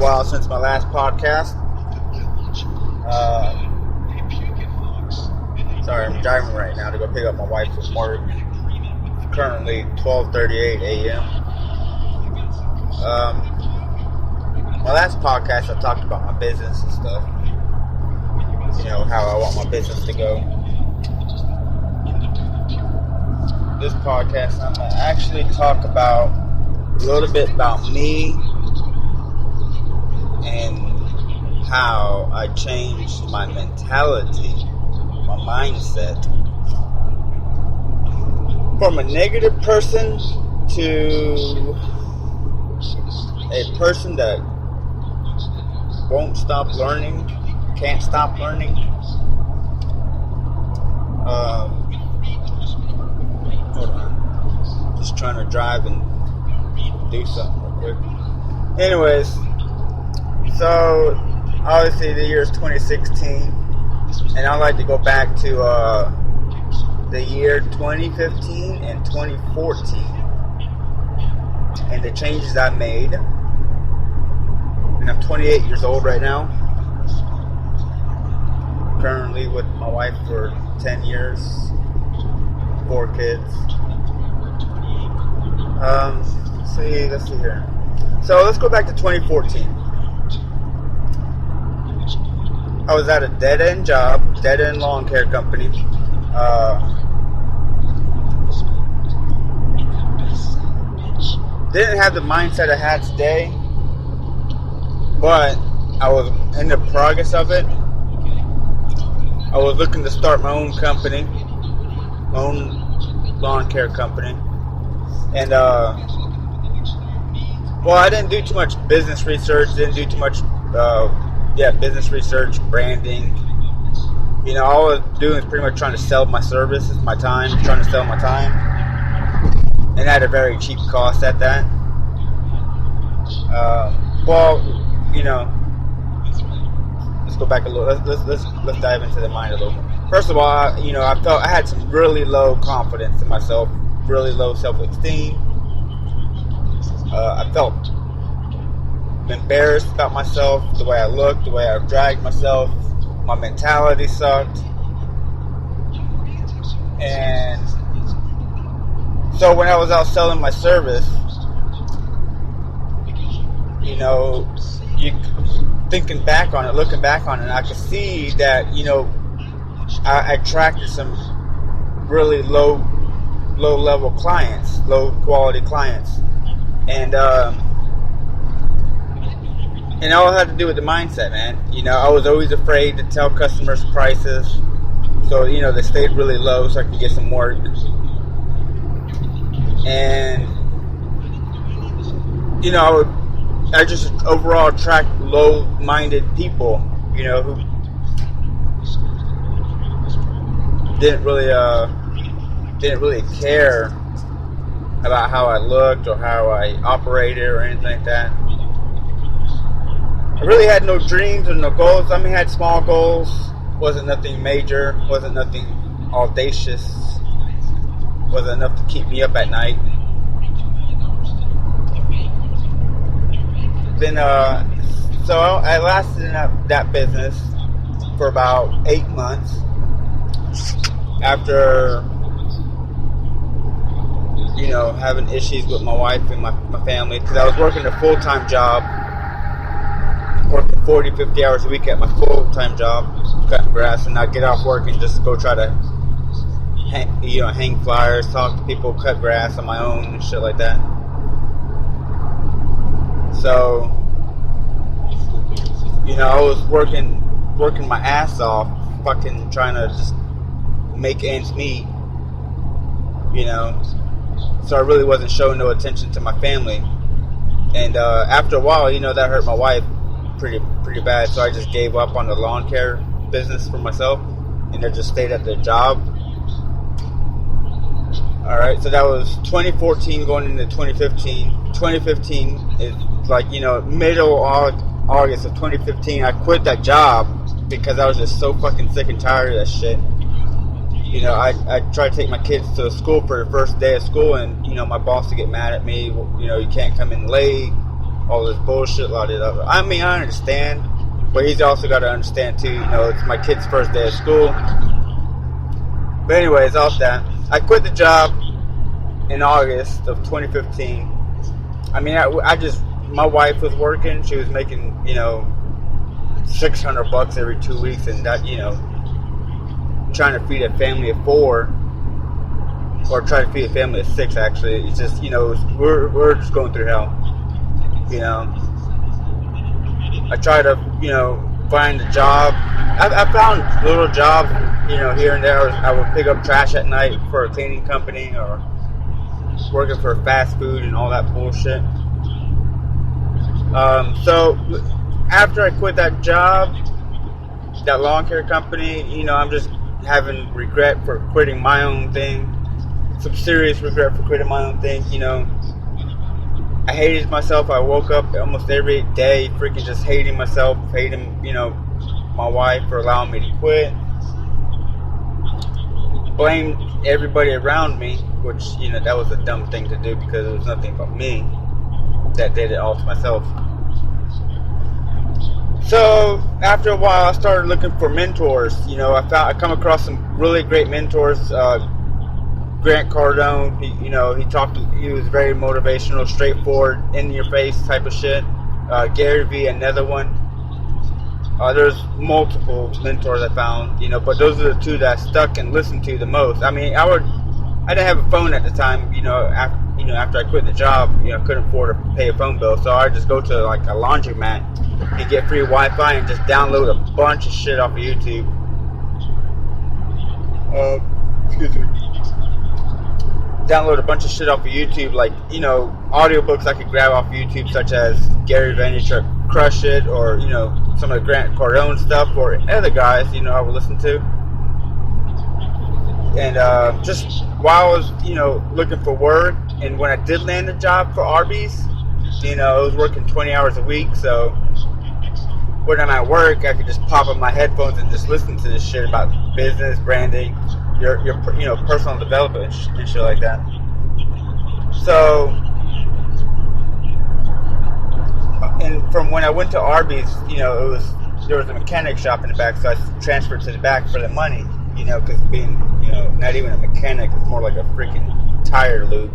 while since my last podcast. Sorry, I'm driving right now to go pick up my wife from work. It's currently 12:38 a.m. My last podcast, I talked about my business and stuff. You know, how I want my business to go. This podcast, I'm going to actually talk about a little bit about me and how I changed my mentality, my mindset, from a negative person to a person that won't stop learning, can't stop learning. Hold on. Just trying to drive and do something real quick. Anyways, so obviously the year is 2016, and I'd like to go back to the year 2015 and 2014 and the changes I made. And I'm 28 years old right now. Currently with my wife for 10 years, 4 kids. Let's see here. So let's go back to 2014. I was at a dead-end job, dead-end lawn care company. Didn't have the mindset I had today, but I was in the progress of it. I was looking to start my own company, my own lawn care company. And, I didn't do too much business research, didn't do too much, business research, branding. You know, all I was doing is pretty much trying to sell my services, my time, trying to sell my time. And at a very cheap cost at that. Let's go back a little. Let's dive into the mind a little more. First of all, I felt I had some really low confidence in myself, really low self-esteem. I felt embarrassed about myself, the way I looked, the way I dragged myself. My mentality sucked. And so when I was out selling my service, looking back on it, I could see that, I attracted some really low level clients, low quality clients. And all it had to do with the mindset, man. I was always afraid to tell customers prices. So, they stayed really low so I could get some work. And, I just overall attract low-minded people, who didn't really care about how I looked or how I operated or anything like that. I really had no dreams or no goals. I had small goals. Wasn't nothing major. Wasn't nothing audacious. Wasn't enough to keep me up at night. Then, so I lasted in that business for about 8 months after, having issues with my wife and my family, because I was working a full-time job, working 40, 50 hours a week at my full-time job, cutting grass, and I'd get off work and just go try to hang flyers, talk to people, cut grass on my own and shit like that. So, I was working my ass off, fucking trying to just make ends meet, so I really wasn't showing no attention to my family. And after a while, that hurt my wife pretty bad, so I just gave up on the lawn care business for myself, and I just stayed at the job. Alright, so that was 2014 going into 2015. 2015 is middle August of 2015, I quit that job because I was just so fucking sick and tired of that shit. I tried to take my kids to school for the first day of school, and, my boss would get mad at me. You can't come in late. all this bullshit, la da da. I mean, I understand, but he's also got to understand too. It's my kid's first day of school. But anyways, off that, I quit the job in August of 2015. I mean, my wife was working. She was making, $600 every 2 weeks, and that, trying to feed a family of 4, or try to feed a family of 6. Actually, it's just, we're just going through hell. I try to, find a job. I found little jobs, here and there. I would pick up trash at night for a cleaning company, or working for fast food and all that bullshit. So after I quit that job, that lawn care company, I'm just having regret for quitting my own thing. Some serious regret for quitting my own thing. I hated myself. I woke up almost every day freaking just hating myself, hating, my wife for allowing me to quit. Blamed everybody around me, which, that was a dumb thing to do, because it was nothing but me that did it all to myself. So after a while, I started looking for mentors. I come across some really great mentors. Grant Cardone, he was very motivational, straightforward, in your face type of shit. Gary Vee, another one. There's multiple mentors I found, but those are the 2 that I stuck and listened to the most. I mean, I didn't have a phone at the time, after I quit the job, I couldn't afford to pay a phone bill, so I just go to like a laundromat and get free Wi-Fi and just download a bunch of shit off of YouTube. Excuse me. Download a bunch of shit off of YouTube, like, audiobooks I could grab off of YouTube, such as Gary Vaynerchuk Crush It, or, some of the Grant Cardone stuff, or other guys, I would listen to. And just while I was, looking for work, and when I did land a job for Arby's, I was working 20 hours a week, so when I'm at work, I could just pop on my headphones and just listen to this shit about business, branding, your personal development and shit like that. So, and from when I went to Arby's, there was a mechanic shop in the back, so I transferred to the back for the money, because being, not even a mechanic, it's more like a freaking tire lube.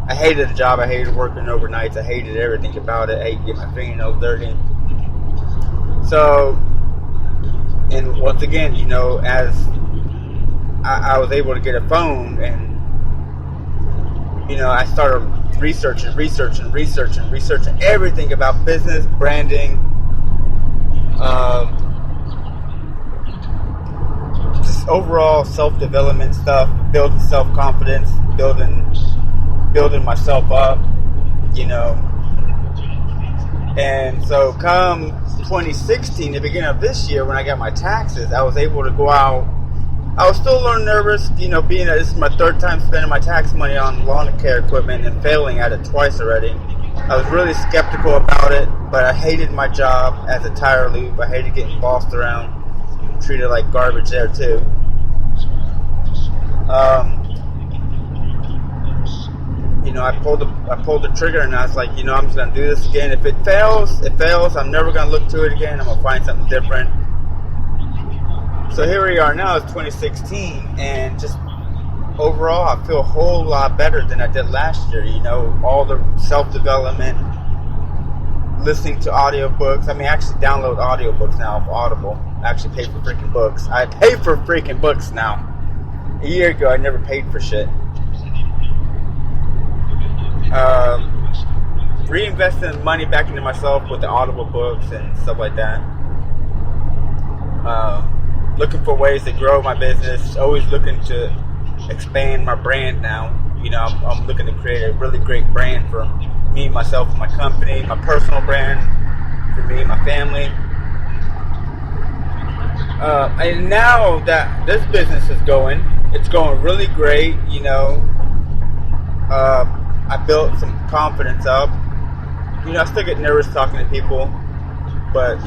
I hated the job. I hated working overnights. I hated everything about it. I hated getting my fingernails dirty. So, and once again, as I was able to get a phone, and I started researching everything about business, branding, just overall self-development stuff, building self-confidence, building myself up, and so come 2016, the beginning of this year, when I got my taxes, I was able to go out. I was still a little nervous, being that this is my 3rd time spending my tax money on lawn care equipment and failing at it twice already. I was really skeptical about it, but I hated my job as a tire lube. I hated getting bossed around, treated like garbage there too. I pulled the trigger, and I was like, I'm just gonna do this again. If it fails, it fails. I'm never gonna look to it again. I'm gonna find something different. So here we are now, it's 2016, and just overall, I feel a whole lot better than I did last year. All the self-development, listening to audiobooks. I mean, I actually download audiobooks now of Audible. I actually pay for freaking books. I pay for freaking books now. A year ago, I never paid for shit. Reinvesting money back into myself with the Audible books and stuff like that. Looking for ways to grow my business. Always looking to expand my brand now. I'm looking to create a really great brand for me, myself, and my company. My personal brand for me and my family. And now that this business is going, it's going really great. I built some confidence up. I still get nervous talking to people, but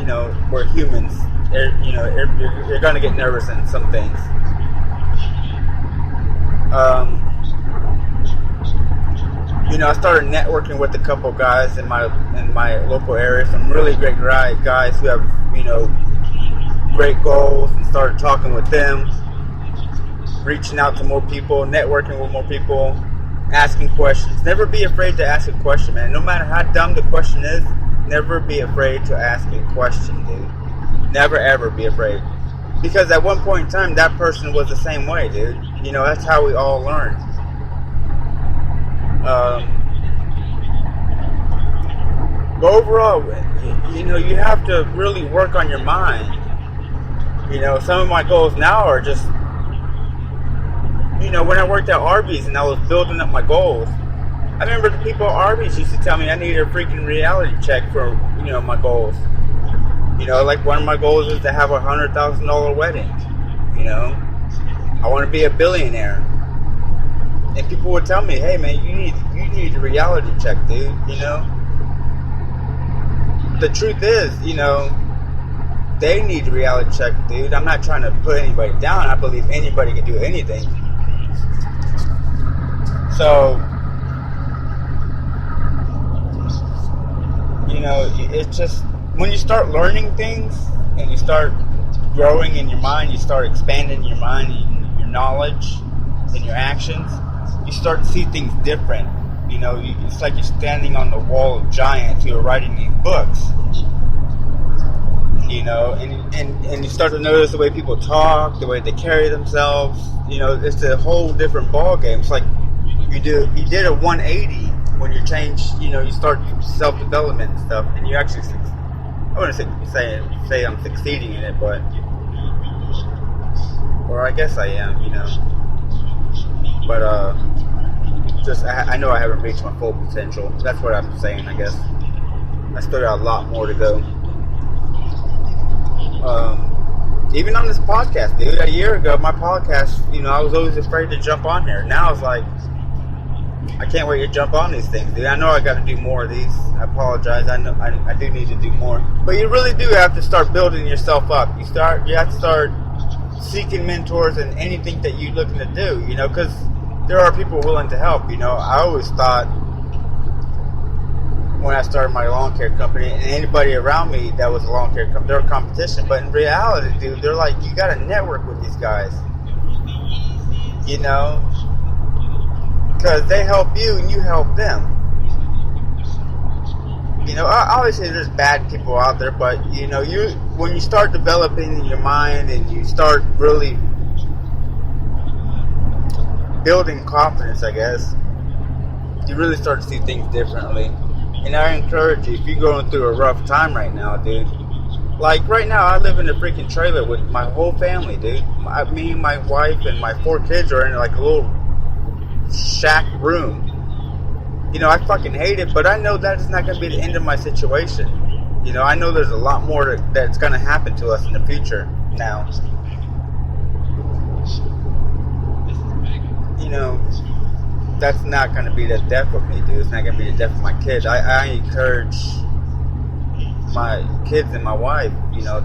we're humans. You're gonna get nervous in some things. I started networking with a couple guys in my local area, some really great guys who have, great goals, and started talking with them, reaching out to more people, networking with more people, asking questions. Never be afraid to ask a question, man. No matter how dumb the question is, never be afraid to ask a question, dude. Never ever be afraid. Because at one point in time, that person was the same way, dude. That's how we all learn. But overall, you have to really work on your mind. Some of my goals now are just, when I worked at Arby's and I was building up my goals, I remember the people at Arby's used to tell me I needed a freaking reality check for, my goals. Like one of my goals is to have a $100,000 wedding. I want to be a billionaire. And people would tell me, hey man, you need a reality check, dude, The truth is, they need a reality check, dude. I'm not trying to put anybody down. I believe anybody can do anything. So, it's just, when you start learning things and you start growing in your mind, you start expanding your mind, your knowledge, and your actions, you start to see things different. It's like you're standing on the wall of giants who are writing these books. And you start to notice the way people talk, the way they carry themselves. It's a whole different ball game. It's like you did a 180 when you change. You start self-development and stuff, and you actually, I wouldn't say I'm succeeding in it, but, or I guess I am, but I know I haven't reached my full potential. That's what I'm saying, I guess. I still got a lot more to go. Even on this podcast, dude, a year ago, my podcast, I was always afraid to jump on here. Now it's like, I can't wait to jump on these things, dude. I know I got to do more of these. I apologize. I know I do need to do more. But you really do have to start building yourself up. You have to start seeking mentors in anything that you're looking to do, because there are people willing to help. I always thought when I started my lawn care company, and anybody around me that was a lawn care company, they're a competition. But in reality, dude, they're like, you got to network with these guys, because they help you and you help them. Obviously there's bad people out there, but when you start developing your mind and you start really building confidence, I guess, you really start to see things differently. And I encourage you, if you're going through a rough time right now, dude, like right now, I live in a freaking trailer with my whole family, dude. Me, my wife, and my 4 kids are in like a little shack room. I fucking hate it, but I know that is not going to be the end of my situation. I know there's a lot more that's going to happen to us in the future now. That's not going to be the death of me, dude. It's not going to be the death of my kids. I encourage my kids and my wife,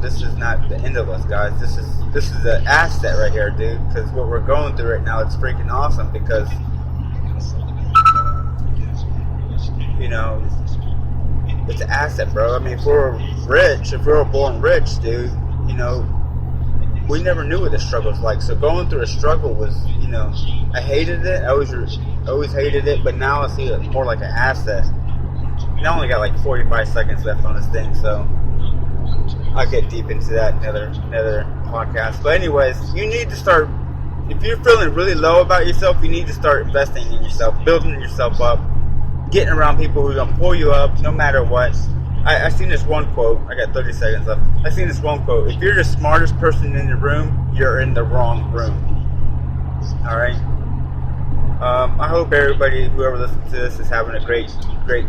this is not the end of us, guys. This is an asset right here, dude, because what we're going through right now, it's freaking awesome, because it's an asset, bro. I mean, if we were born rich, dude, we never knew what the struggle was like. So going through a struggle was, I hated it. I always hated it, but now I see it more like an asset. And I only got like 45 seconds left on this thing, so I'll get deep into that in another podcast. But anyways, you need to start, if you're feeling really low about yourself, you need to start investing in yourself, building yourself up, getting around people who are going to pull you up no matter what. I seen this one quote. I got 30 seconds left. I seen this one quote. If you're the smartest person in the room, you're in the wrong room. Alright? I hope everybody, whoever listens to this, is having a great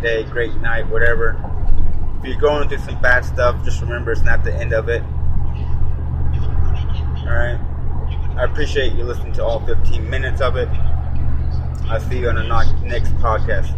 day, great night, whatever. If you're going through some bad stuff, just remember it's not the end of it. Alright? I appreciate you listening to all 15 minutes of it. I'll see you on the next podcast.